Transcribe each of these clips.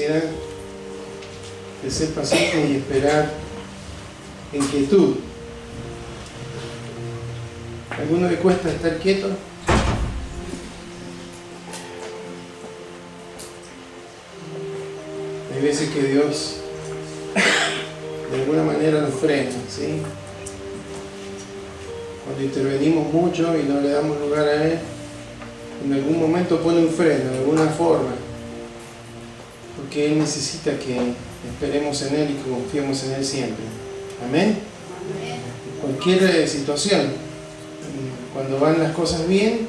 capacidad de ser pacientes y esperar en quietud. ¿A alguno le cuesta estar quieto? Hay veces que Dios de alguna manera nos frena, ¿sí? Cuando intervenimos mucho y no le damos lugar a Él, en algún momento pone un freno, de alguna forma, porque Él necesita que esperemos en Él y que confiemos en Él siempre. Amén. En cualquier situación, cuando van las cosas bien,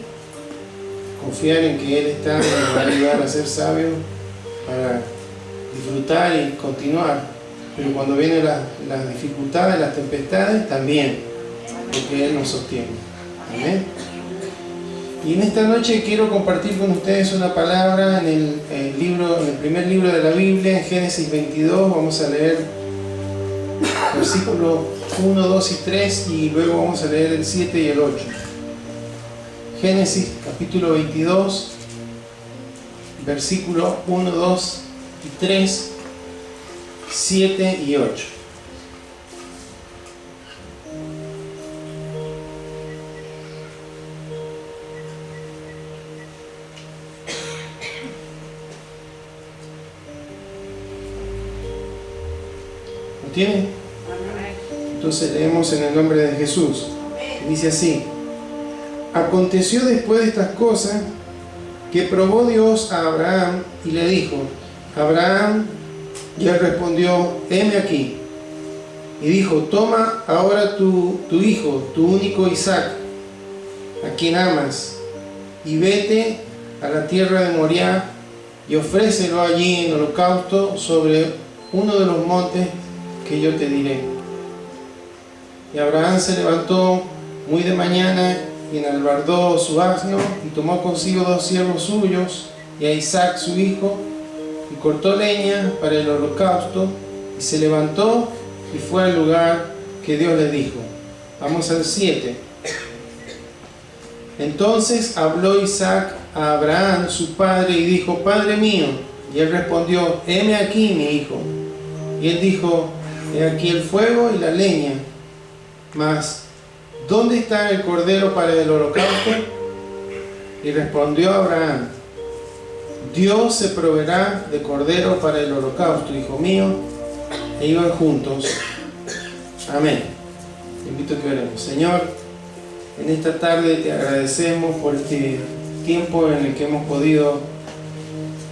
confiar en que Él está, nos va a ayudar a ser sabios para disfrutar y continuar. Pero cuando vienen las dificultades, las tempestades, también, porque Él nos sostiene. Amén. Y en esta noche quiero compartir con ustedes una palabra en el primer libro de la Biblia, en Génesis 22. Vamos a leer versículos 1, 2 y 3 y luego vamos a leer el 7 y el 8. Génesis capítulo 22, versículos 1, 2 y 3, 7 y 8. ¿Lo tienen? Entonces leemos en el nombre de Jesús. Dice así: Aconteció después de estas cosas que probó Dios a Abraham y le dijo: Abraham, y él respondió: heme aquí. Y dijo: toma ahora tu hijo, tu único Isaac, a quien amas, y vete a la tierra de Moriah y ofrécelo allí en holocausto sobre uno de los montes que yo te diré. Y Abraham se levantó muy de mañana y enalbardó su asno y tomó consigo 2 siervos suyos y a Isaac su hijo, y cortó leña para el holocausto, y se levantó y fue al lugar que Dios le dijo. Vamos al 7. Entonces habló Isaac a Abraham su padre y dijo: Padre mío. Y él respondió: heme aquí, mi hijo. Y él dijo: he aquí el fuego y la leña, mas ¿dónde está el cordero para el holocausto? Y respondió Abraham: Dios se proveerá de cordero para el holocausto, hijo mío. E iban juntos. Amén. Te invito a que oremos. Señor, en esta tarde te agradecemos por este tiempo en el que hemos podido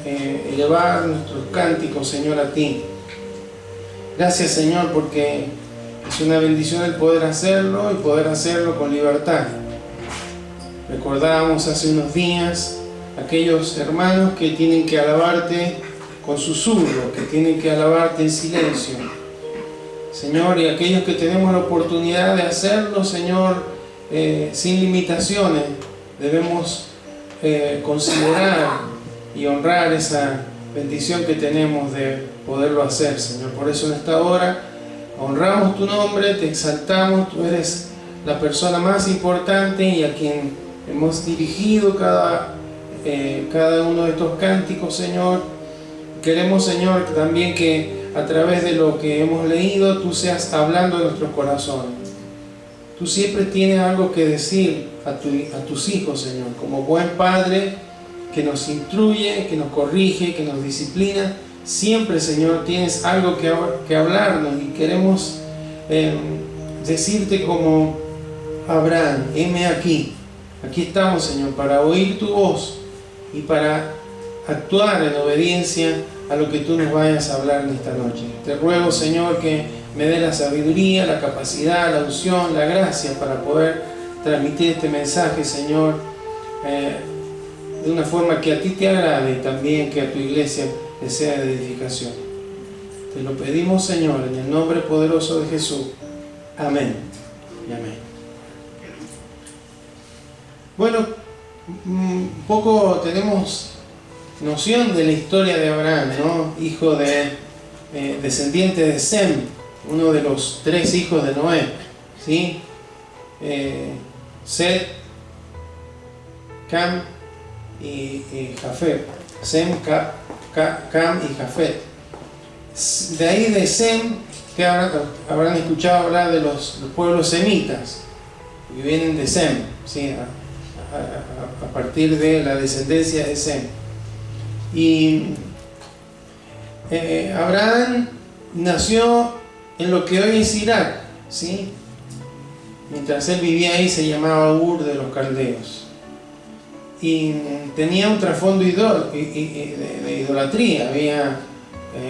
elevar nuestros cánticos, Señor, a ti. Gracias, Señor, porque es una bendición el poder hacerlo y poder hacerlo con libertad. Recordábamos hace unos días aquellos hermanos que tienen que alabarte con susurro, que tienen que alabarte en silencio, Señor, y aquellos que tenemos la oportunidad de hacerlo, Señor, sin limitaciones, debemos considerar y honrar esa bendición que tenemos de poderlo hacer, Señor. Por eso en esta hora honramos tu nombre, te exaltamos, tú eres la persona más importante y a quien hemos dirigido cada uno de estos cánticos, Señor. Queremos, Señor, también que a través de lo que hemos leído, tú seas hablando en nuestros corazones. Tú siempre tienes algo que decir a tus hijos, Señor, como buen Padre que nos instruye, que nos corrige, que nos disciplina. Siempre, Señor, tienes algo que hablarnos y queremos decirte como Abraham: heme aquí. Aquí estamos, Señor, para oír tu voz y para actuar en obediencia a lo que tú nos vayas a hablar en esta noche. Te ruego, Señor, que me dé la sabiduría, la capacidad, la unción, la gracia para poder transmitir este mensaje, Señor, de una forma que a ti te agrade y también que a tu iglesia le sea de edificación. Te lo pedimos, Señor, en el nombre poderoso de Jesús. Amén y amén. Bueno, un poco tenemos noción de la historia de Abraham, ¿no? Hijo de descendiente de Sem, uno de los 3 hijos de Noé, ¿sí? Set, Cam y Jafet. Sem, Cam y Jafet. De ahí de Sem, que habrán escuchado hablar de los pueblos semitas, que vienen de Sem, ¿sí? A partir de la descendencia de Sem. Y Abraham nació en lo que hoy es Irak, ¿sí? Mientras él vivía ahí se llamaba Ur de los Caldeos. Y tenía un trasfondo de idolatría. Había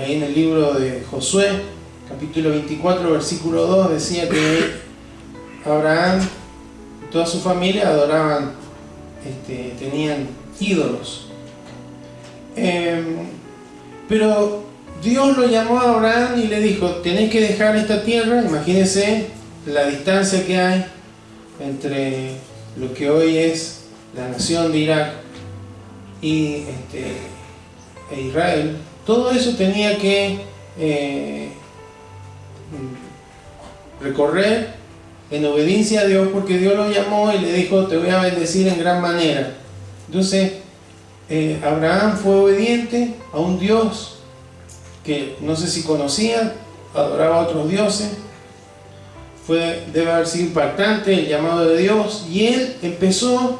ahí en el libro de Josué, capítulo 24, versículo 2, decía que Abraham y toda su familia adoraban, tenían ídolos. Pero Dios lo llamó a Abraham y le dijo: tenés que dejar esta tierra. Imagínense la distancia que hay entre lo que hoy es la nación de Irak y Israel. Todo eso tenía que recorrer en obediencia a Dios, porque Dios lo llamó y le dijo: te voy a bendecir en gran manera. Entonces Abraham fue obediente a un Dios que no sé si conocía, adoraba a otros dioses. Debe haber sido impactante el llamado de Dios, y él empezó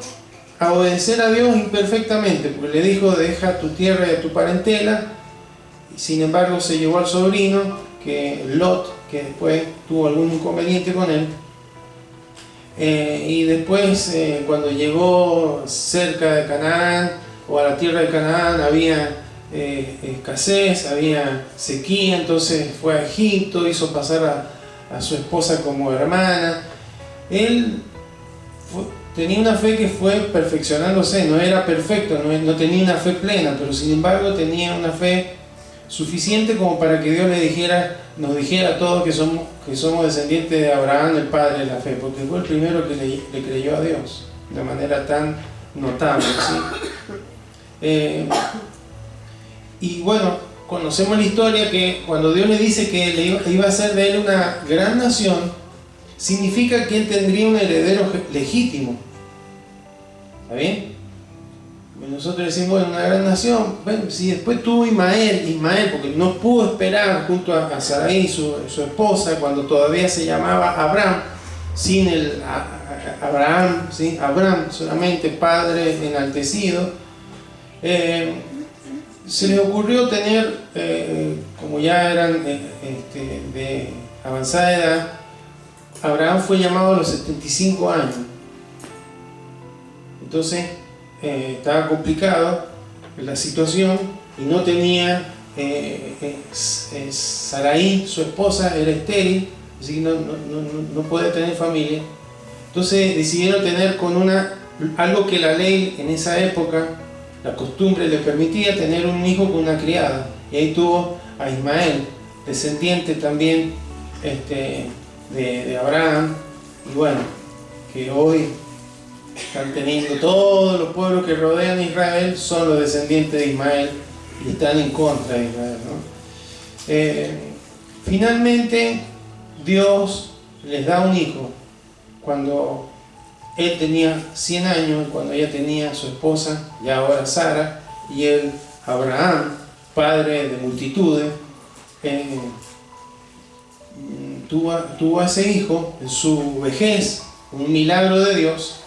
a obedecer a Dios imperfectamente, porque le dijo: deja tu tierra y a tu parentela. Y sin embargo se llevó al sobrino, que Lot, que después tuvo algún inconveniente con él. Y después cuando llegó cerca de Canaán, o a la tierra de Canaán, había escasez, había sequía. Entonces fue a Egipto, hizo pasar a su esposa como hermana. Él tenía una fe que fue perfeccionándose. No era perfecto, no tenía una fe plena, pero sin embargo tenía una fe suficiente como para que Dios nos dijera a todos que somos descendientes de Abraham, el padre de la fe, porque fue el primero que le creyó a Dios de manera tan notable, ¿sí? Y bueno, conocemos la historia, que cuando Dios le dice que le iba a hacer de él una gran nación, significa que él tendría un heredero legítimo. ¿Está bien? Nosotros decimos: bueno, una gran nación. Bueno, si después tuvo Ismael, porque no pudo esperar junto a Sarai, su esposa, cuando todavía se llamaba Abraham, sin el Abraham, ¿sí? Abraham, solamente padre enaltecido. Se les ocurrió tener, como ya eran de avanzada edad, Abraham fue llamado a los 75 años. Entonces estaba complicado la situación, y no tenía Sarai, su esposa, era estéril, así que no podía tener familia. Entonces decidieron tener algo que la ley en esa época, la costumbre, le permitía tener un hijo con una criada, y ahí tuvo a Ismael, descendiente también de Abraham. Y bueno, que hoy están teniendo todos los pueblos que rodean a Israel, son los descendientes de Ismael, y están en contra de Israel, ¿no? Finalmente Dios les da un hijo cuando él tenía 100 años, cuando ella tenía su esposa, ya ahora Sara, y él, Abraham, padre de multitudes, tuvo a ese hijo en su vejez, un milagro de Dios.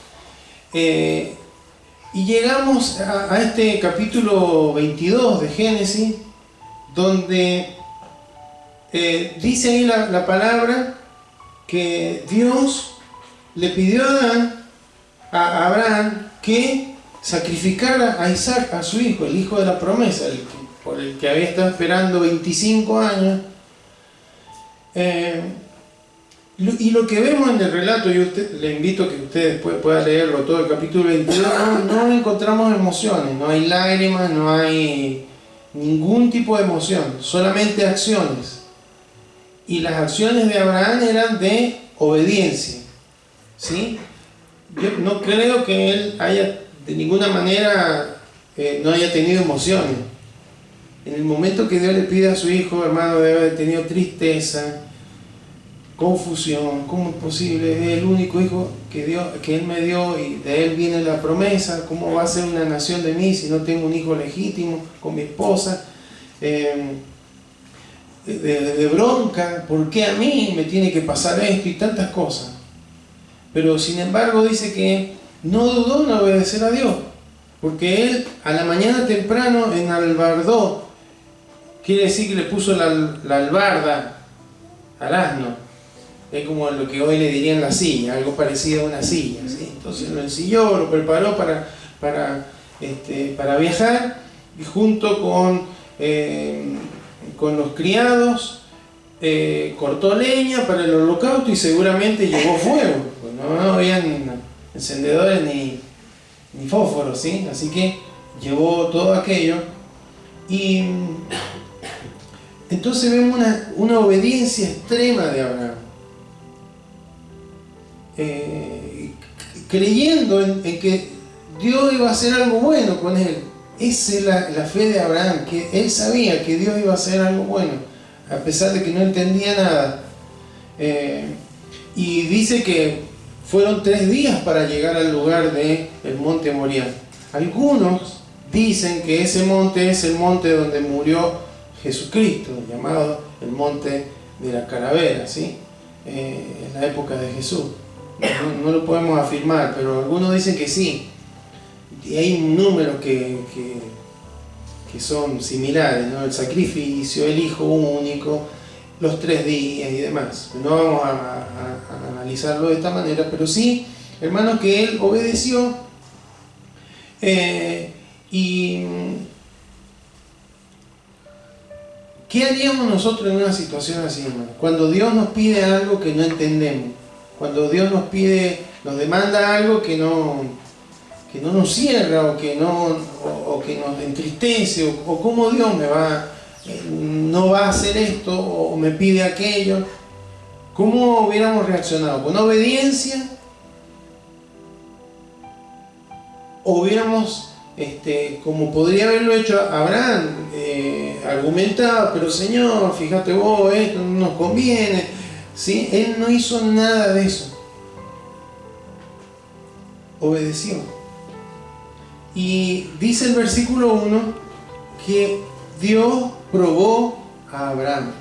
Y llegamos a este capítulo 22 de Génesis, donde dice ahí la palabra que Dios le pidió a Abraham que sacrificara a Isaac, a su hijo, el hijo de la promesa, por el que había estado esperando 25 años. Y lo que vemos en el relato, yo le invito a que usted después pueda leerlo todo el capítulo 22, no encontramos emociones, no hay lágrimas, no hay ningún tipo de emoción, solamente acciones. Y las acciones de Abraham eran de obediencia, ¿sí? Yo no creo que él haya de ninguna manera no haya tenido emociones. En el momento que Dios le pide a su hijo, hermano, debe haber tenido tristeza, confusión. ¿Cómo es posible? Es el único hijo que él me dio, y de él viene la promesa. ¿Cómo va a ser una nación de mí si no tengo un hijo legítimo con mi esposa? de bronca, ¿por qué a mí me tiene que pasar esto? Y tantas cosas. Pero sin embargo dice que no dudó en obedecer a Dios, porque él a la mañana temprano enalbardó, quiere decir que le puso la albarda al asno. Es como lo que hoy le dirían la silla, algo parecido a una silla, ¿sí? Entonces lo ensilló, lo preparó para viajar, y junto con los criados cortó leña para el holocausto y seguramente llevó fuego, pues no habían encendedores ni fósforos, ¿sí? Así que llevó todo aquello. Y entonces vemos una obediencia extrema de Abraham, creyendo en que Dios iba a hacer algo bueno con él. Esa es la fe de Abraham, que él sabía que Dios iba a hacer algo bueno, a pesar de que no entendía nada. Y dice que fueron 3 días para llegar al lugar del monte Moriah. Algunos dicen que ese monte es el monte donde murió Jesucristo, llamado el monte de la calavera, ¿sí? En la época de Jesús. No lo podemos afirmar, pero algunos dicen que sí. Y hay un número que son similares, ¿no? El sacrificio, el hijo único, los 3 días y demás. No vamos a analizarlo de esta manera, pero sí, hermanos, que él obedeció. Y ¿qué haríamos nosotros en una situación así, hermano? Cuando Dios nos pide algo que no entendemos, cuando Dios nos demanda algo que no nos cierra, o que nos entristece, o cómo Dios no va a hacer esto, o me pide aquello, ¿cómo hubiéramos reaccionado? ¿Con obediencia? ¿O hubiéramos, como podría haberlo hecho Abraham, argumentado, pero Señor, fíjate vos, esto no nos conviene? ¿Sí? Él no hizo nada de eso. Obedeció. Y dice el versículo 1 que Dios probó a Abraham.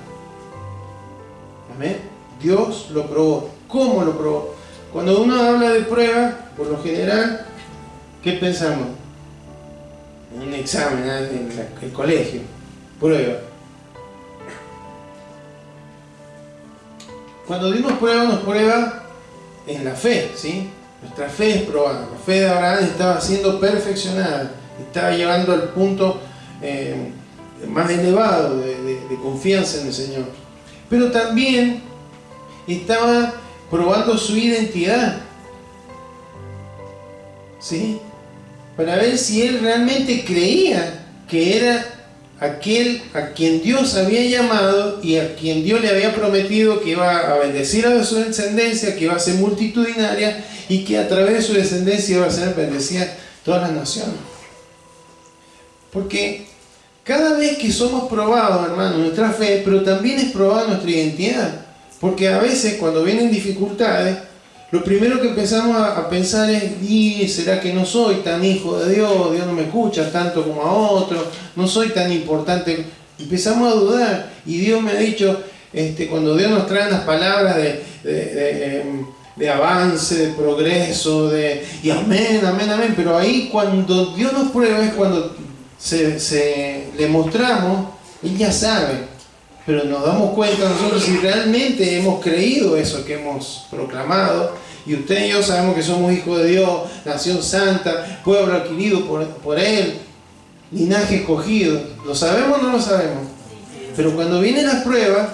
Amén. Dios lo probó. ¿Cómo lo probó? Cuando uno habla de prueba, por lo general, ¿qué pensamos? En un examen, en el colegio. Prueba. Cuando Dios nos prueba en la fe, ¿sí? Nuestra fe es probada. La fe de Abraham estaba siendo perfeccionada, estaba llegando al punto más elevado de confianza en el Señor. Pero también estaba probando su identidad, ¿sí? Para ver si él realmente creía que era aquel a quien Dios había llamado y a quien Dios le había prometido que iba a bendecir a su descendencia, que iba a ser multitudinaria y que a través de su descendencia iba a ser bendecida todas las naciones. Porque cada vez que somos probados, hermanos, nuestra fe, pero también es probada nuestra identidad. Porque a veces cuando vienen dificultades, lo primero que empezamos a pensar es: ¿y será que no soy tan hijo de Dios? Dios no me escucha tanto como a otros, no soy tan importante. Empezamos a dudar, y Dios me ha dicho, cuando Dios nos trae las palabras de avance, de progreso, y amén, amén, amén, pero ahí cuando Dios nos prueba es cuando le mostramos, Él ya sabe. Pero nos damos cuenta nosotros si realmente hemos creído eso que hemos proclamado. Y usted y yo sabemos que somos hijos de Dios, nación santa, pueblo adquirido por Él, linaje escogido. ¿Lo sabemos o no lo sabemos? Pero cuando vienen las pruebas,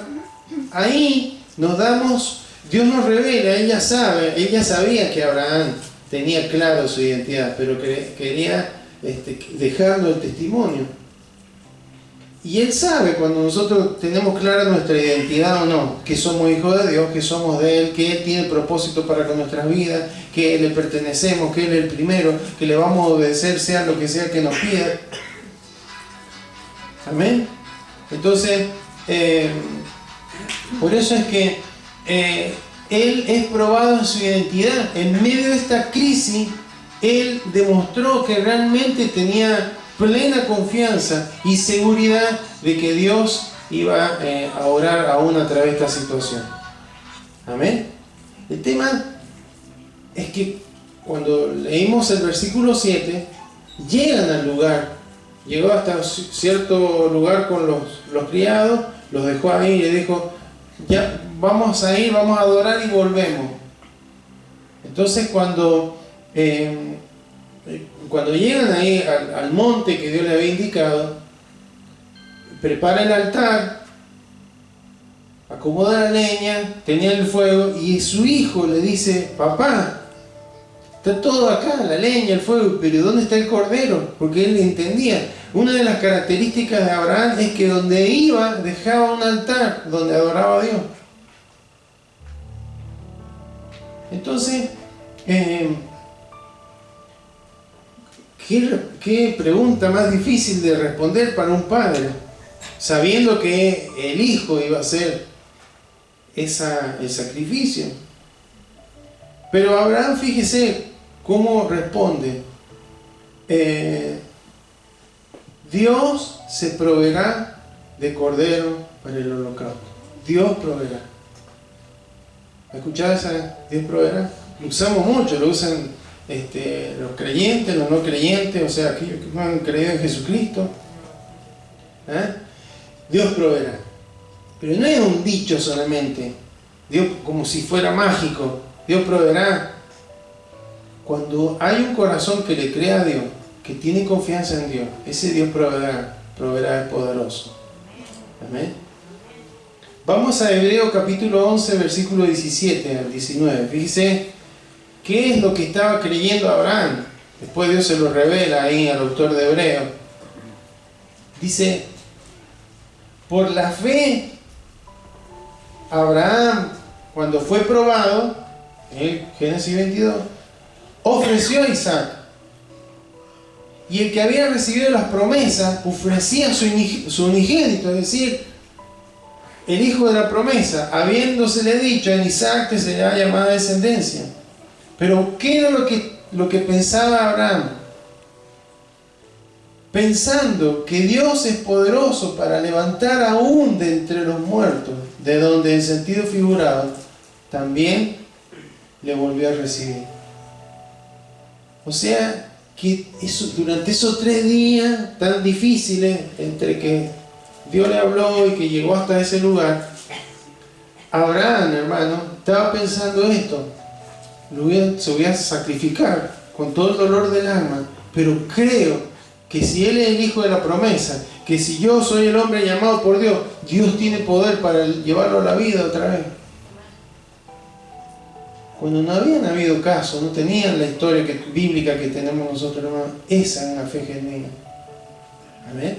ahí Dios nos revela, Él ya sabe, Él ya sabía que Abraham tenía claro su identidad, pero quería dejarlo el testimonio. Y Él sabe cuando nosotros tenemos clara nuestra identidad o no, que somos hijos de Dios, que somos de Él, que Él tiene el propósito para con nuestras vidas, que le pertenecemos, que Él es el primero, que le vamos a obedecer sea lo que sea que nos pida. Amén. Entonces, por eso es que Él es probado en su identidad. En medio de esta crisis, Él demostró que realmente tenía plena confianza y seguridad de que Dios iba a orar aún a través de esta situación. Amén. El tema es que cuando leímos el versículo 7, llegan al lugar. Llegó hasta cierto lugar con los criados, los dejó ahí y le dijo, ya vamos a ir, vamos a adorar y volvemos. Entonces cuando llegan ahí al monte que Dios le había indicado, prepara el altar, acomoda la leña, tenía el fuego, y su hijo le dice, papá, está todo acá, la leña, el fuego, pero ¿dónde está el cordero? Porque él entendía. Una de las características de Abraham es que donde iba dejaba un altar donde adoraba a Dios. Entonces, ¿qué pregunta más difícil de responder para un padre? Sabiendo que el hijo iba a hacer el sacrificio. Pero Abraham, fíjese cómo responde. Dios se proveerá de cordero para el holocausto. Dios proveerá. ¿Escuchás esa? Dios proveerá. Lo usamos mucho, lo usan los creyentes, los no creyentes, o sea, aquellos que no han creído en Jesucristo. Dios proveerá. Pero no es un dicho solamente. Dios, como si fuera mágico. Dios proveerá. Cuando hay un corazón que le crea a Dios, que tiene confianza en Dios, ese Dios proveerá el poderoso. Amén. Vamos a Hebreo capítulo 11, versículo 17 al 19. Fíjese qué es lo que estaba creyendo Abraham. Después Dios se lo revela ahí al autor de Hebreo. Dice, por la fe, Abraham, cuando fue probado, en Génesis 22, ofreció a Isaac. Y el que había recibido las promesas ofrecía su unigénito, es decir, el hijo de la promesa, habiéndosele dicho en Isaac que se le llamada descendencia. Pero ¿qué era lo que pensaba Abraham? Pensando que Dios es poderoso para levantar aún de entre los muertos, de donde en sentido figurado también le volvió a recibir. O sea, que durante esos 3 días tan difíciles, entre que Dios le habló y que llegó hasta ese lugar, Abraham, hermano, estaba pensando esto: se voy a sacrificar con todo el dolor del alma, pero creo que si Él es el hijo de la promesa, que si yo soy el hombre llamado por Dios, Dios tiene poder para llevarlo a la vida otra vez. Cuando no habían habido casos, no tenían la historia bíblica que tenemos nosotros, hermanos, esa es la fe genuina. Amén.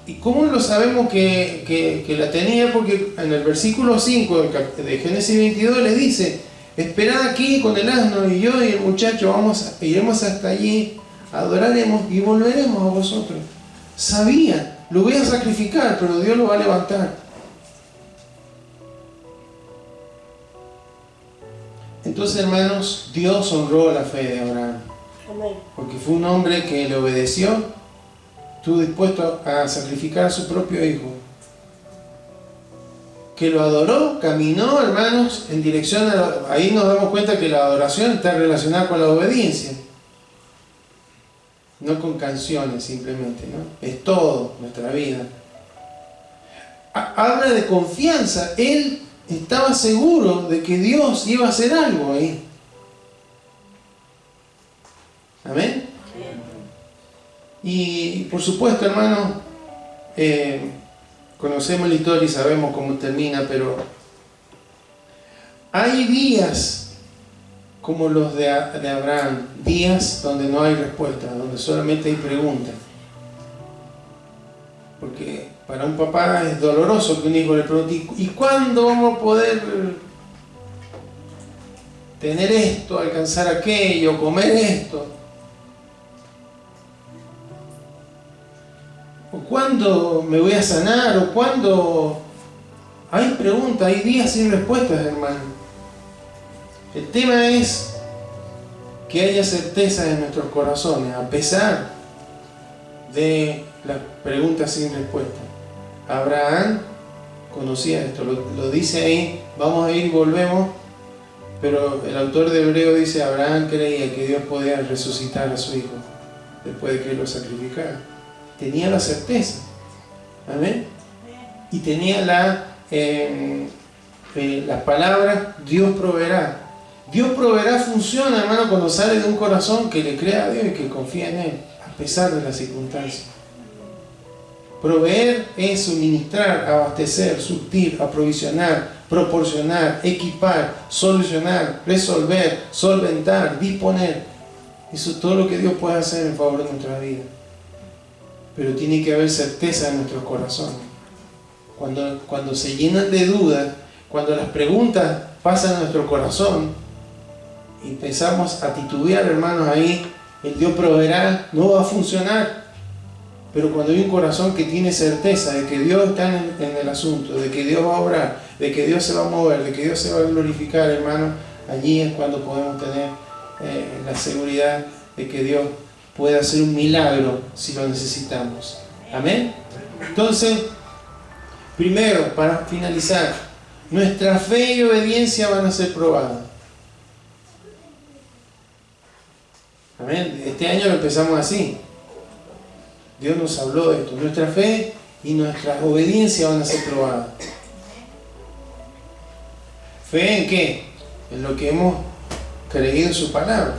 ¿Y cómo lo sabemos que la tenía? Porque en el versículo 5 de Génesis 22 le dice: esperad aquí con el asno, y yo y el muchacho iremos hasta allí, adoraremos y volveremos a vosotros. Sabía, lo voy a sacrificar, pero Dios lo va a levantar. Entonces, hermanos, Dios honró la fe de Abraham. Amén. Porque fue un hombre que le obedeció, estuvo dispuesto a sacrificar a su propio hijo, que lo adoró, caminó, hermanos, en dirección a ahí nos damos cuenta que la adoración está relacionada con la obediencia, no con canciones simplemente, ¿no? Es todo nuestra vida. Habla de confianza. Él estaba seguro de que Dios iba a hacer algo ahí. Amén. Y por supuesto, hermano, conocemos la historia y sabemos cómo termina, pero hay días como los de Abraham, días donde no hay respuesta, donde solamente hay preguntas. Porque para un papá es doloroso que un hijo le pregunte: ¿y cuándo vamos a poder tener esto, alcanzar aquello, comer esto? ¿O cuándo me voy a sanar? ¿O cuándo? Hay preguntas, hay días sin respuestas, hermano. El tema es que haya certeza en nuestros corazones, a pesar de las preguntas sin respuesta. Abraham conocía esto, lo dice ahí, vamos a ir y volvemos, pero el autor de Hebreo dice, Abraham creía que Dios podía resucitar a su hijo después de que lo sacrificara. Tenía la certeza, amén, y tenía las palabras, Dios proveerá. Dios proveerá funciona, hermano, cuando sale de un corazón que le crea a Dios y que confía en Él, a pesar de las circunstancias. Proveer es suministrar, abastecer, surtir, aprovisionar, proporcionar, equipar, solucionar, resolver, solventar, disponer. Eso es todo lo que Dios puede hacer en favor de nuestra vida. Pero tiene que haber certeza en nuestros corazones. Cuando se llenan de dudas, cuando las preguntas pasan a nuestro corazón y empezamos a titubear, hermanos, ahí el Dios proveerá, no va a funcionar. Pero cuando hay un corazón que tiene certeza de que Dios está en el asunto, de que Dios va a obrar, de que Dios se va a mover, de que Dios se va a glorificar, hermano, allí es cuando podemos tener la seguridad de que Dios puede hacer un milagro si lo necesitamos. Amén. Entonces, primero, para finalizar, nuestra fe y obediencia van a ser probadas. Amén. Este año lo empezamos así. Dios nos habló de esto. Nuestra fe y nuestra obediencia van a ser probadas. ¿Fe en qué? En lo que hemos creído en su palabra.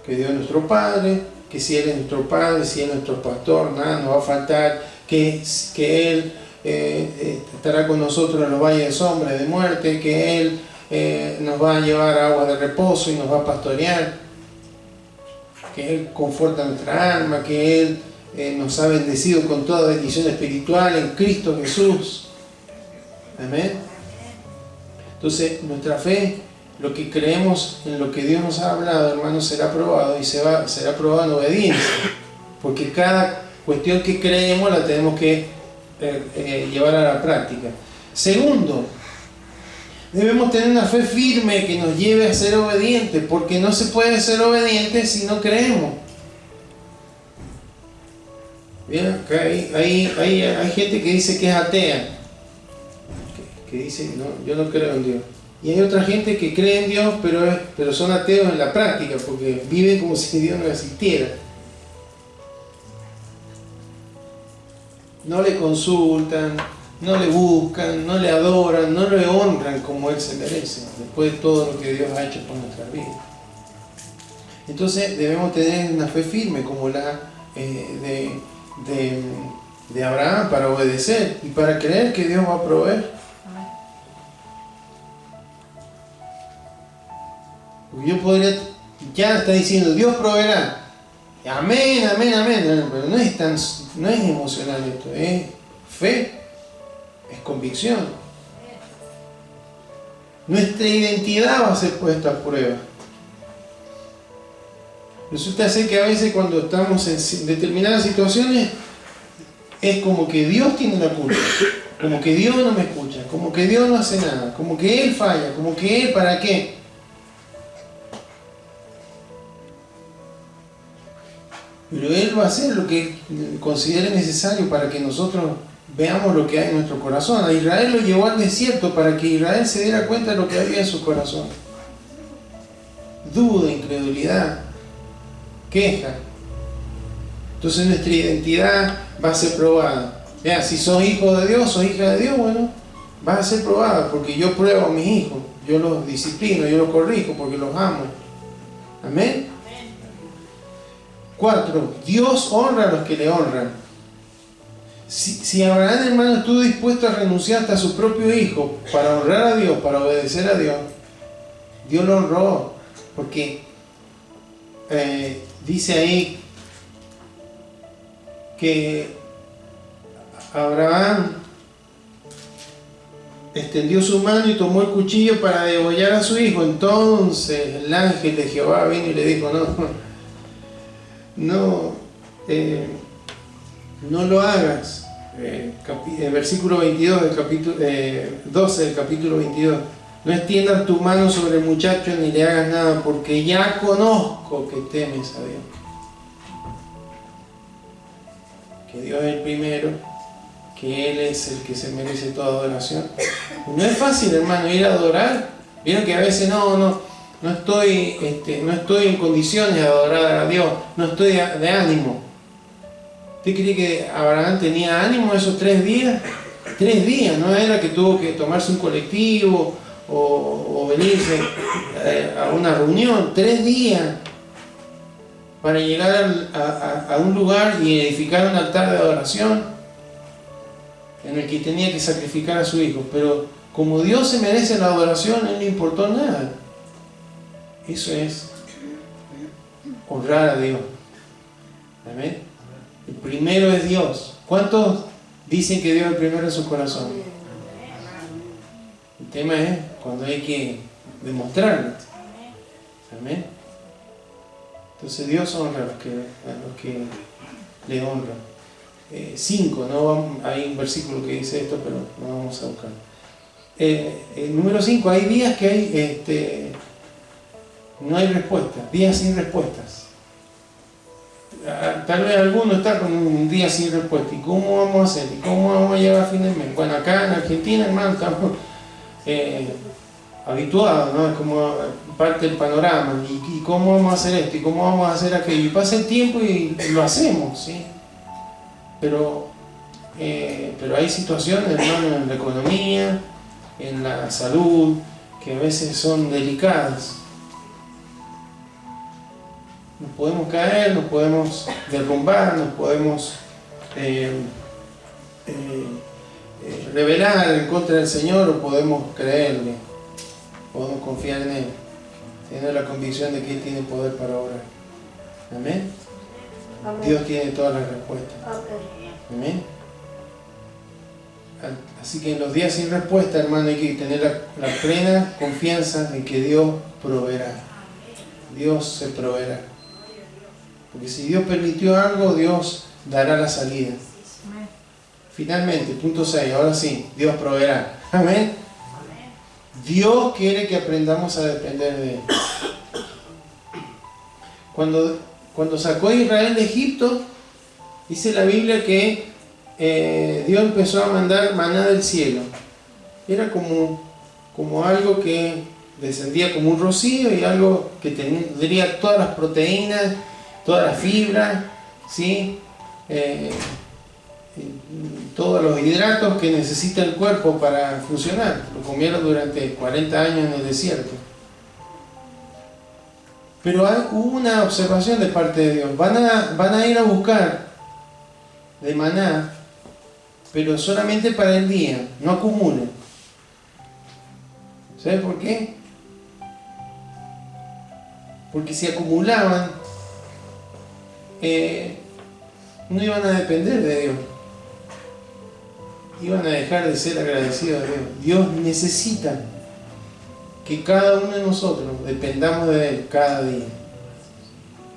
Que Dios es nuestro Padre, que si Él es nuestro Padre, si Él es nuestro pastor, nada nos va a faltar, que Él estará con nosotros en los valles de sombra y de muerte, que Él nos va a llevar a aguas de reposo y nos va a pastorear, que Él conforta nuestra alma, que Él nos ha bendecido con toda bendición espiritual en Cristo Jesús. Amén. Entonces, nuestra fe, lo que creemos en lo que Dios nos ha hablado, hermanos, será probado y será probado en obediencia. Porque cada cuestión que creemos la tenemos que llevar a la práctica. Segundo, debemos tener una fe firme que nos lleve a ser obedientes, porque no se puede ser obediente si no creemos. Bien, hay gente que dice que es atea, que dice, no, yo no creo en Dios. Y hay otra gente que cree en Dios, pero son ateos en la práctica, porque viven como si Dios no existiera. No le consultan, no le buscan, no le adoran, no le honran como Él se merece, después de todo lo que Dios ha hecho por nuestra vida. Entonces debemos tener una fe firme como la de Abraham para obedecer y para creer que Dios va a proveer. Porque yo podría, ya está diciendo, Dios proveerá. Amén, amén, amén. Pero no es emocional esto, es fe. Es convicción. Nuestra identidad va a ser puesta a prueba. Resulta ser que a veces cuando estamos en determinadas situaciones es como que Dios tiene la culpa, como que Dios no me escucha, como que Dios no hace nada, como que Él falla, como que Él ¿para qué? Pero Él va a hacer lo que considere necesario para que nosotros veamos lo que hay en nuestro corazón. A Israel lo llevó al desierto para que Israel se diera cuenta de lo que había en su corazón. Duda, incredulidad, queja. Entonces nuestra identidad va a ser probada. Ya, si sos hijo de Dios, sos hija de Dios, bueno, va a ser probada porque yo pruebo a mis hijos, yo los disciplino, yo los corrijo porque los amo. Amén. 4. Dios honra a los que le honran. Si Abraham, hermano, estuvo dispuesto a renunciar hasta a su propio hijo para honrar a Dios, para obedecer a Dios, Dios lo honró, porque dice ahí que Abraham extendió su mano y tomó el cuchillo para degollar a su hijo. Entonces el ángel de Jehová vino y le dijo, no lo hagas. Versículo 22 del capítulo 12 del capítulo 22. No extiendas tu mano sobre el muchacho ni le hagas nada, porque ya conozco que temes a Dios. que Dios es el primero, que Él es el que se merece toda adoración. No es fácil, hermano, ir a adorar. Vieron que a veces no estoy en condiciones de adorar a Dios, no estoy de ánimo. ¿Usted cree que Abraham tenía ánimo esos 3 días? 3 días, no era que tuvo que tomarse un colectivo o venirse a una reunión. 3 días para llegar a un lugar y edificar un altar de adoración en el que tenía que sacrificar a su hijo. Pero como Dios se merece la adoración, a Él no le importó nada. Eso es honrar a Dios. Amén. El primero es Dios. ¿Cuántos dicen que Dios es el primero en su corazón? El tema es cuando hay que demostrarlo. Amén. Entonces Dios honra a los que le honran. 5, ¿no? Hay un versículo que dice esto, pero no vamos a buscar. Número 5, hay días que hay no hay respuestas, días sin respuestas. Tal vez alguno está con un día sin respuesta. ¿Y cómo vamos a hacer? ¿Y cómo vamos a llegar a fin de mes? Bueno, acá en Argentina, hermano, estamos habituados, ¿no? Es como parte del panorama. ¿Y cómo vamos a hacer esto? ¿Y cómo vamos a hacer aquello? Y pasa el tiempo y lo hacemos, ¿sí? Pero hay situaciones, hermano, en la economía, en la salud, que a veces son delicadas. Nos podemos caer, nos podemos derrumbar, nos podemos rebelar en contra del Señor, o podemos creerle, podemos confiar en Él, tener la convicción de que Él tiene poder para obrar. Amén. Amén. Dios tiene todas las respuestas. Amén. Así que en los días sin respuesta, hermano, hay que tener la plena confianza en que Dios proveerá. Dios se proveerá. Porque si Dios permitió algo, Dios dará la salida. Finalmente, punto 6, ahora sí, Dios proveerá. Amén. Dios quiere que aprendamos a depender de Él. Cuando sacó a Israel de Egipto, dice la Biblia que Dios empezó a mandar maná del cielo. Era como algo que descendía como un rocío, y algo que tendría todas las proteínas, todas las fibras, ¿sí? Todos los hidratos que necesita el cuerpo para funcionar. Lo comieron durante 40 años en el desierto. Pero hubo una observación de parte de Dios. Van a ir a buscar de maná, pero solamente para el día, no acumulen. ¿Sabes por qué? Porque si acumulaban, no iban a depender de Dios. Iban a dejar de ser agradecidos de Dios. Dios necesita que cada uno de nosotros dependamos de Él cada día.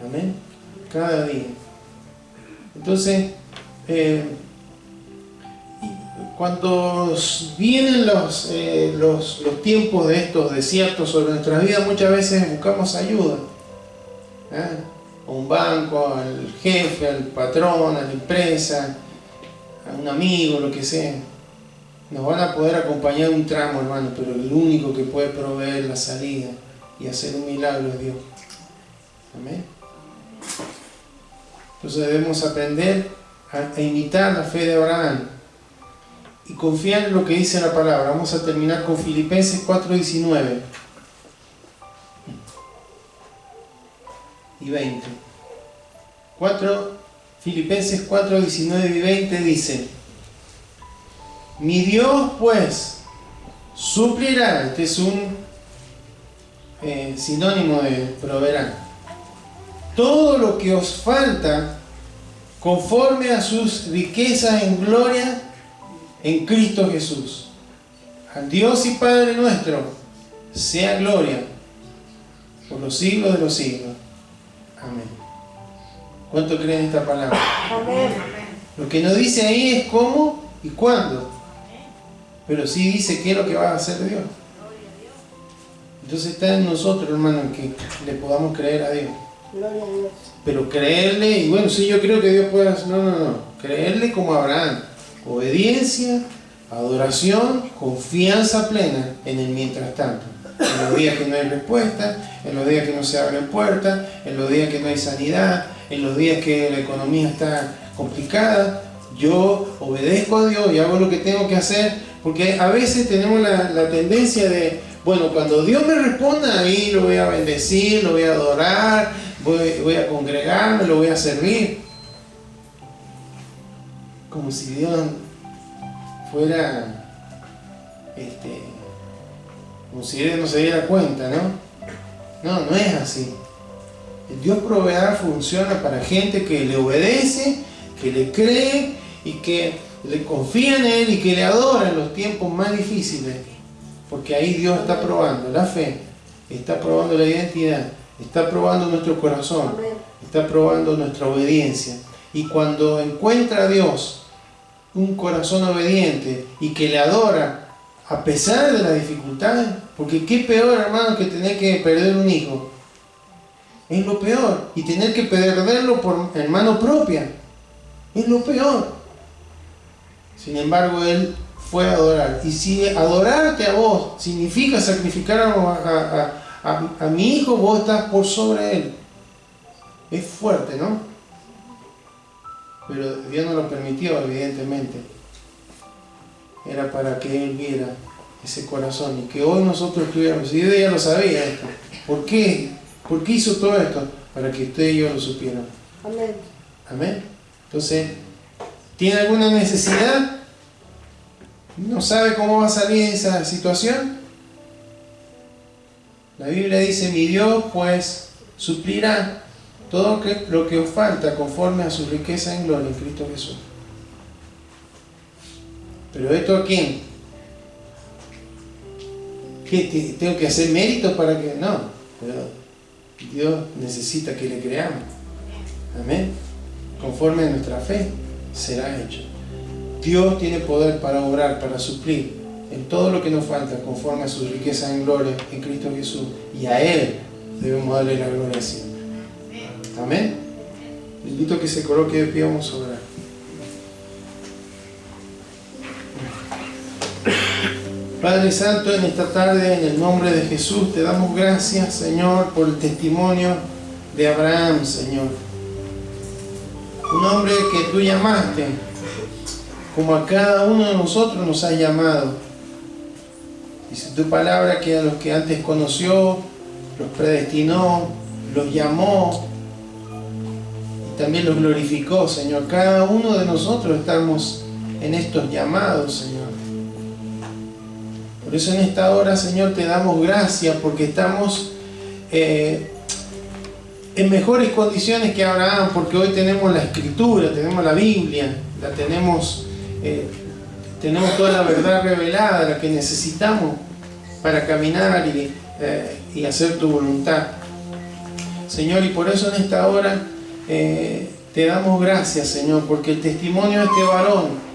Amén. Cada día. Entonces, cuando vienen los tiempos de estos desiertos sobre nuestras vidas, muchas veces buscamos ayuda. A un banco, al jefe, al patrón, a la empresa, a un amigo, lo que sea. Nos van a poder acompañar un tramo, hermano, pero el único que puede proveer la salida y hacer un milagro es Dios. Amén. Entonces debemos aprender a imitar la fe de Abraham y confiar en lo que dice la palabra. Vamos a terminar con Filipenses 4:19 y 20. Filipenses 4:19 y 20 dice: mi Dios pues suplirá, este es un sinónimo de proveerá, todo lo que os falta conforme a sus riquezas en gloria en Cristo Jesús. Al Dios y Padre nuestro sea gloria por los siglos de los siglos. Amén. ¿Cuánto creen esta palabra? Amén. Lo que no dice ahí es cómo y cuándo, pero sí dice qué es lo que va a hacer Dios. Entonces está en nosotros, hermano, que le podamos creer a Dios. Pero creerle, y bueno, sí, yo creo que Dios puede hacer. No. creerle como Abraham. Obediencia, adoración, confianza plena en el mientras tanto. En los días que no hay respuesta, en los días que no se abren puertas, en los días que no hay sanidad, en los días que la economía está complicada, yo obedezco a Dios y hago lo que tengo que hacer, porque a veces tenemos la tendencia de, bueno, cuando Dios me responda, ahí lo voy a bendecir, lo voy a adorar, voy a congregarme, lo voy a servir. Como si Dios fuera, como si Él no se diera cuenta, ¿no? No es así. El Dios proveedor funciona para gente que le obedece, que le cree y que le confía en Él y que le adora en los tiempos más difíciles. Porque ahí Dios está probando la fe, está probando la identidad, está probando nuestro corazón, está probando nuestra obediencia. Y cuando encuentra a Dios un corazón obediente y que le adora a pesar de las dificultades, porque qué peor, hermano, que tener que perder un hijo. Es lo peor. Y tener que perderlo en mano propia es lo peor. Sin embargo, Él fue a adorar. Y si adorarte a vos significa sacrificar a mi hijo, vos estás por sobre Él. Es fuerte, ¿no? Pero Dios no lo permitió, evidentemente. Era para que Él viera ese corazón y que hoy nosotros estuviéramos. Y Dios ya lo sabía esto. ¿Por qué? ¿Por qué hizo todo esto? Para que usted y yo lo supiéramos. Amén. Amén. Entonces, ¿tiene alguna necesidad? ¿No sabe cómo va a salir esa situación? La Biblia dice, mi Dios pues suplirá todo lo que os falta conforme a su riqueza en gloria en Cristo Jesús. ¿Pero esto a quién? ¿Qué? ¿Tengo que hacer mérito para que...? No, pero Dios necesita que le creamos. Amén. Conforme a nuestra fe será hecho. Dios tiene poder para obrar, para suplir en todo lo que nos falta conforme a su riqueza en gloria en Cristo Jesús. Y a Él debemos darle la gloria siempre. Amén. Le invito a que se coloque de pie, vamos a orar. Padre Santo, en esta tarde, en el nombre de Jesús, te damos gracias, Señor, por el testimonio de Abraham, Señor. Un hombre que tú llamaste, como a cada uno de nosotros nos has llamado. Dice tu palabra que a los que antes conoció, los predestinó, los llamó, también los glorificó, Señor. Cada uno de nosotros estamos en estos llamados, Señor. Por eso en esta hora, Señor, te damos gracias porque estamos en mejores condiciones que Abraham, porque hoy tenemos la Escritura, tenemos la Biblia, tenemos toda la verdad revelada, la que necesitamos para caminar y hacer tu voluntad. Señor, y por eso en esta hora te damos gracias, Señor, porque el testimonio de este varón,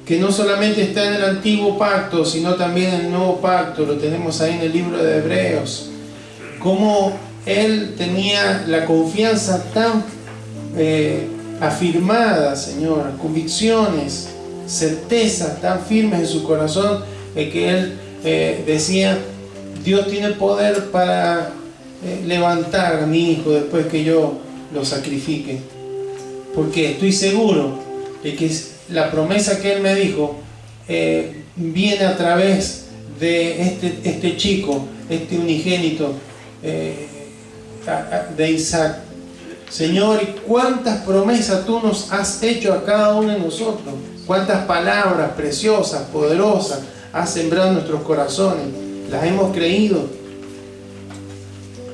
que no solamente está en el antiguo pacto, sino también en el nuevo pacto, lo tenemos ahí en el libro de Hebreos, cómo él tenía la confianza tan afirmada, Señor, convicciones, certezas tan firmes en su corazón, que él decía, Dios tiene poder para levantar a mi hijo después que yo lo sacrifique, porque estoy seguro de que la promesa que él me dijo viene a través de este chico, este unigénito de Isaac. Señor, y cuántas promesas tú nos has hecho a cada uno de nosotros, cuántas palabras preciosas, poderosas has sembrado en nuestros corazones, las hemos creído.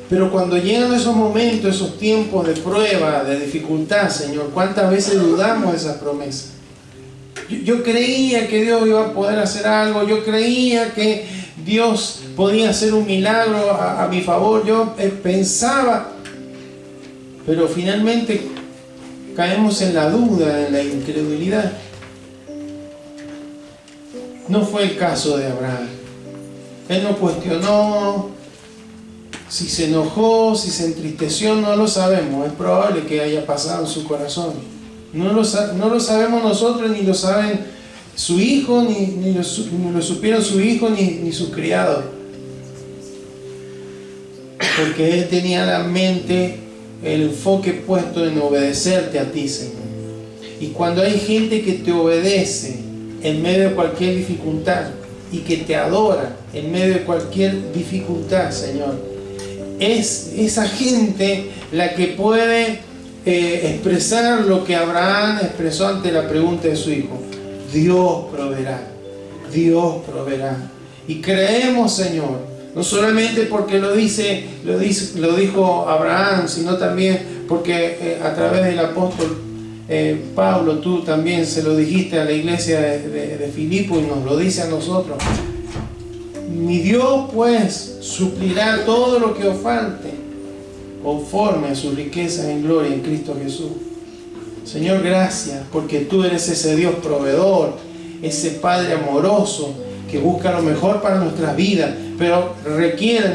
Pero cuando llegan esos momentos, esos tiempos de prueba, de dificultad, Señor, ¿cuántas veces dudamos de esas promesas? Yo creía que Dios iba a poder hacer algo, yo creía que Dios podía hacer un milagro a mi favor, yo pensaba, pero finalmente caemos en la duda, en la incredulidad. No fue el caso de Abraham. Él no cuestionó, si se enojó, si se entristeció, no lo sabemos. Es probable que haya pasado en su corazón. No lo sabemos nosotros, ni lo saben su hijo, ni lo supieron su hijo, ni sus criados. Porque él tenía la mente, el enfoque puesto en obedecerte a ti, Señor. Y cuando hay gente que te obedece en medio de cualquier dificultad y que te adora en medio de cualquier dificultad, Señor, es esa gente la que puede expresar lo que Abraham expresó ante la pregunta de su hijo: Dios proveerá, Dios proveerá. Y creemos, Señor, no solamente porque lo dijo Abraham, sino también porque a través del apóstol Pablo, tú también se lo dijiste a la iglesia de Filipo y nos lo dice a nosotros. Mi Dios pues suplirá todo lo que os falte conforme a sus riquezas en gloria en Cristo Jesús. Señor, gracias porque tú eres ese Dios proveedor, ese Padre amoroso que busca lo mejor para nuestras vidas, pero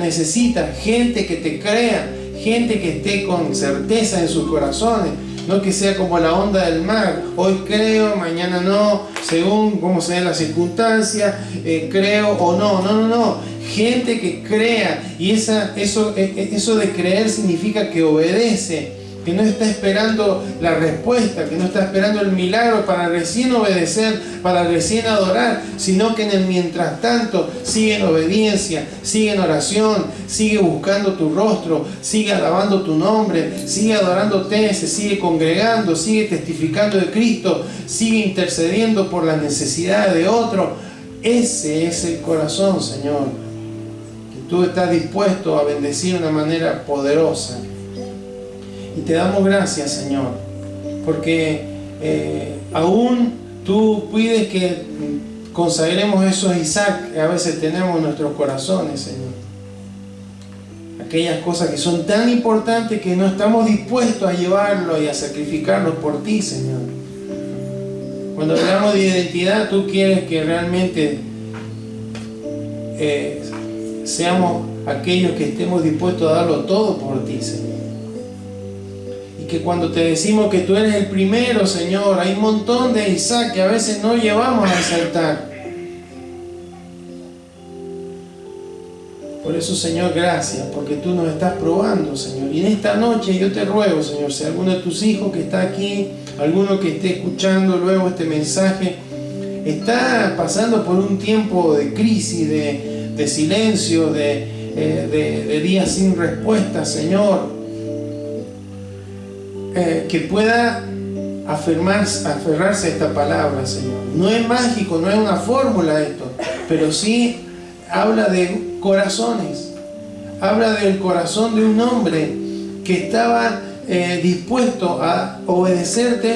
necesita gente que te crea, gente que esté con certeza en sus corazones. No que sea como la onda del mar, hoy creo, mañana no, según cómo se den las circunstancias, creo o no. No, gente que crea, y eso de creer significa que obedece, que no está esperando la respuesta, que no está esperando el milagro para recién obedecer, para recién adorar, sino que en el mientras tanto sigue en obediencia, sigue en oración, sigue buscando tu rostro, sigue alabando tu nombre, sigue adorándote, se sigue congregando, sigue testificando de Cristo, sigue intercediendo por las necesidades de otro. Ese es el corazón, Señor, que tú estás dispuesto a bendecir de una manera poderosa. Y te damos gracias, Señor, porque aún tú pides que consagremos esos Isaac que a veces tenemos en nuestros corazones, Señor. Aquellas cosas que son tan importantes que no estamos dispuestos a llevarlo y a sacrificarlos por ti, Señor. Cuando hablamos de identidad, tú quieres que realmente seamos aquellos que estemos dispuestos a darlo todo por ti, Señor. Que cuando te decimos que tú eres el primero, Señor, hay un montón de Isaac que a veces no llevamos a exaltar. Por eso, Señor, gracias, porque tú nos estás probando, Señor. Y en esta noche yo te ruego, Señor, si alguno de tus hijos que está aquí, alguno que esté escuchando luego este mensaje, está pasando por un tiempo de crisis, de silencio, de días sin respuesta, Señor, que pueda aferrarse a esta palabra, Señor. No es mágico, no es una fórmula esto, pero sí habla de corazones, habla del corazón de un hombre que estaba dispuesto a obedecerte,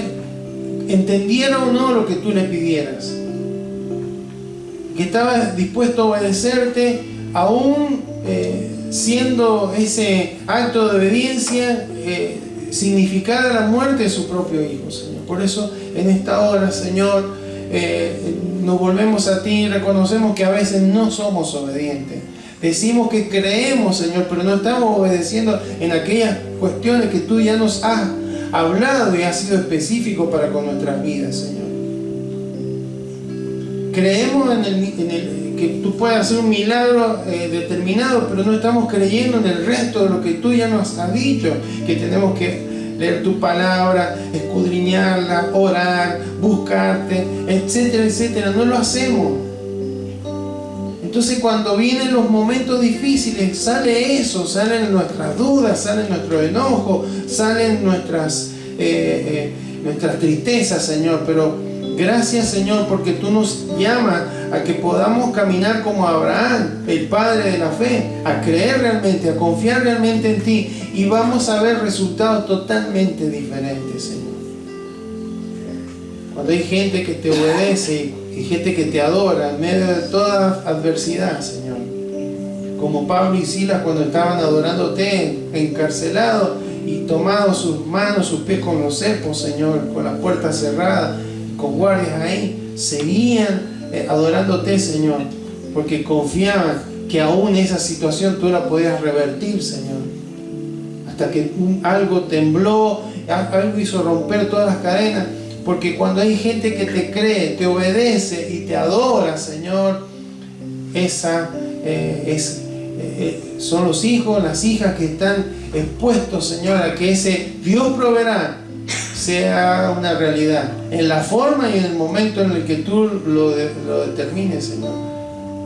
entendiera o no lo que tú le pidieras, que estaba dispuesto a obedecerte aún siendo ese acto de obediencia significara la muerte de su propio hijo, Señor. Por eso en esta hora, Señor, nos volvemos a ti y reconocemos que a veces no somos obedientes. Decimos que creemos, Señor, pero no estamos obedeciendo en aquellas cuestiones que tú ya nos has hablado y has sido específico para con nuestras vidas, Señor. Creemos que tú puedes hacer un milagro determinado, pero no estamos creyendo en el resto de lo que tú ya nos has dicho, que tenemos que leer tu palabra, escudriñarla, orar, buscarte, etcétera, etcétera. No lo hacemos. Entonces cuando vienen los momentos difíciles, sale eso, salen nuestras dudas, salen nuestro enojo, salen nuestras tristezas, Señor, pero gracias, Señor, porque tú nos llamas a que podamos caminar como Abraham, el padre de la fe, a creer realmente, a confiar realmente en ti, y vamos a ver resultados totalmente diferentes, Señor. Cuando hay gente que te obedece y gente que te adora en medio de toda adversidad, Señor, como Pablo y Silas cuando estaban adorándote encarcelados y tomados sus manos, sus pies con los cepos, Señor, con las puertas cerradas, con guardias ahí, seguían adorándote, Señor, porque confiaban que aún esa situación tú la podías revertir, Señor. hasta que algo tembló, algo hizo romper todas las cadenas. Porque cuando hay gente que te cree, te obedece y te adora, Señor, son los hijos, las hijas que están expuestos, Señor, a que ese Dios proveerá sea una realidad, en la forma y en el momento en el que tú lo determines, Señor.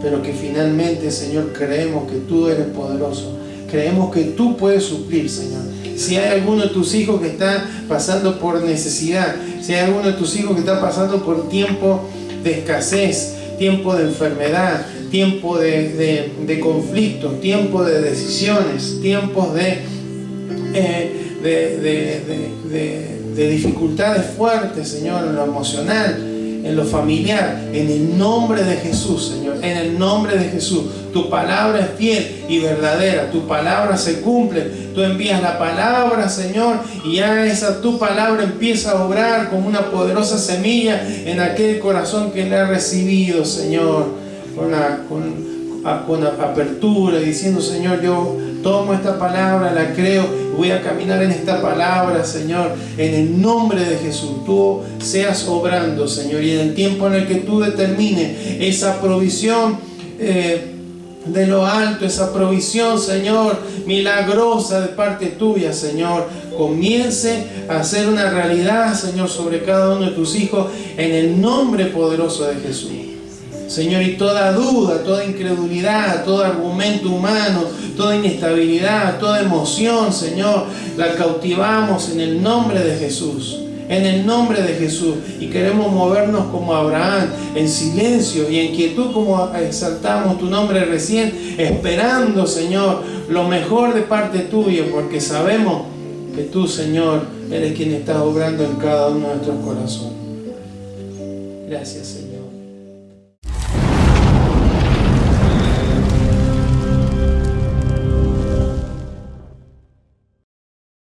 Pero que finalmente, Señor, creemos que tú eres poderoso, creemos que tú puedes suplir, Señor. Si hay alguno de tus hijos que está pasando por necesidad, si hay alguno de tus hijos que está pasando por tiempo de escasez, tiempo de enfermedad, tiempo de conflictos, tiempo de decisiones, tiempos de dificultades fuertes, Señor, en lo emocional, en lo familiar, en el nombre de Jesús, Señor, en el nombre de Jesús. Tu palabra es fiel y verdadera, tu palabra se cumple, tú envías la palabra, Señor, y ya tu palabra empieza a obrar como una poderosa semilla en aquel corazón que le ha recibido, Señor, con apertura, diciendo, Señor, yo tomo esta palabra, la creo, voy a caminar en esta palabra, Señor, en el nombre de Jesús. Tú seas obrando, Señor, y en el tiempo en el que tú determines esa provisión de lo alto, esa provisión, Señor, milagrosa de parte tuya, Señor, comience a ser una realidad, Señor, sobre cada uno de tus hijos, en el nombre poderoso de Jesús. Señor, y toda duda, toda incredulidad, todo argumento humano, toda inestabilidad, toda emoción, Señor, la cautivamos en el nombre de Jesús. En el nombre de Jesús. Y queremos movernos como Abraham, en silencio y en quietud, como exaltamos tu nombre recién, esperando, Señor, lo mejor de parte tuya, porque sabemos que tú, Señor, eres quien estás obrando en cada uno de nuestros corazones. Gracias, Señor.